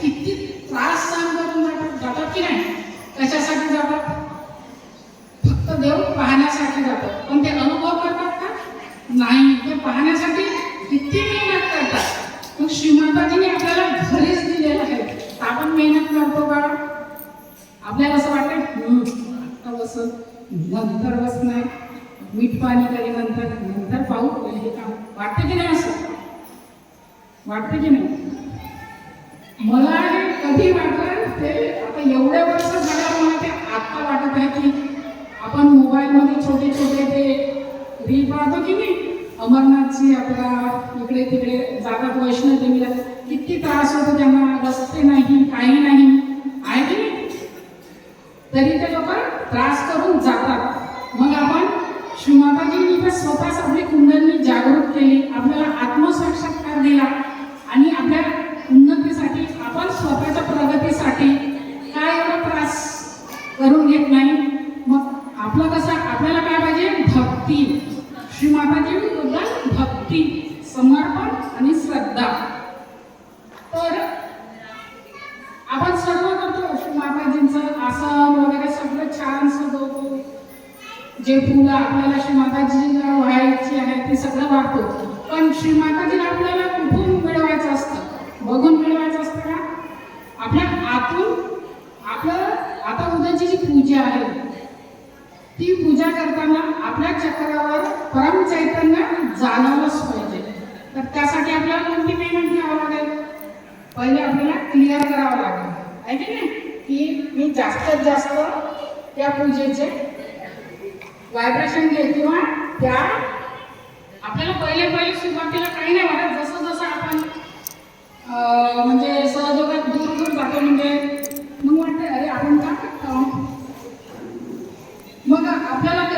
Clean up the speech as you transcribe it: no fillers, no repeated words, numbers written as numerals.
किती त्रास सहन करून जातात की नाही. कशासाठी जातात? फक्त देव पाहण्यासाठी जातात. पण ते अनुभव करतात का? नाही. ते पाहण्यासाठी किती मेहनत करतात. मग श्रीमाताजीने आपल्याला घरीच दिलेलं आहे. आपण मेहनत करतो का? आपल्याला असं वाटतं आता बसत नंतर बसणार, मीठ पाणी करी नंतर पाहू हे काम. वाटतं की नाही? असं वाटतं की नाही? मला हे कधी वाटलं ते आता एवढ्या वर्ष झाल्यावर मला ते आता वाटत आहे की आपण मोबाईलमध्ये छोटे छोटे ते रील पाहतो की नाही, अमरनाथची आपला इकडे तिकडे जातात वैष्णोदेवीला, किती त्रास होतो त्यांना, रस्ते नाही काही नाही आहे की नाही, तरी ते लोक त्रास करून जातात. मग आपण श्रीमाताजींनी तर स्वतःच आपली कुंडली जागृत केली, आपल्याला आत्मसाक्षात्कार दिला आणि आपल्या उन्नतीसाठी आपण स्वतःच्या प्रगतीसाठी काय एवढा त्रास करून घेत नाही. मग आपलं कसं, आपल्याला काय पाहिजे? भक्ती. श्रीमाताजींबद्दल भक्ती, समर्पण आणि श्रद्धा. तर आपण सर्व करतो श्रीमाताजींचं आसन वगैरे सगळं छान सजवतो, जे फुलं आपल्याला श्रीमाताजीला व्हायची आहे ते सगळं वाहतो. पण श्रीमाताजीला आपल्याला कुठून मिळवायचं असतं? बघून मिळवायचं असतं का? आपल्या आतून. आपलं आता उद्याची जी पूजा आहे ती पूजा करताना आपल्या चक्रावर परम चैतन्य जाणवलंच पाहिजे. तर त्यासाठी आपल्याला कोणती मेहनत घ्यावं लागेल? पहिले आपल्याला क्लिअर करावं लागेल आहे की नाही, की मी जास्तीत जास्त त्या पूजेचे व्हायब्रेशन घे किंवा त्या आपल्याला पहिले सुरुवातीला काही नाही वाटत. जसं जसं आपण म्हणजे सहयोगात दूर दूर जातो म्हणजे मग वाटतं अरे आपण का मग आपल्याला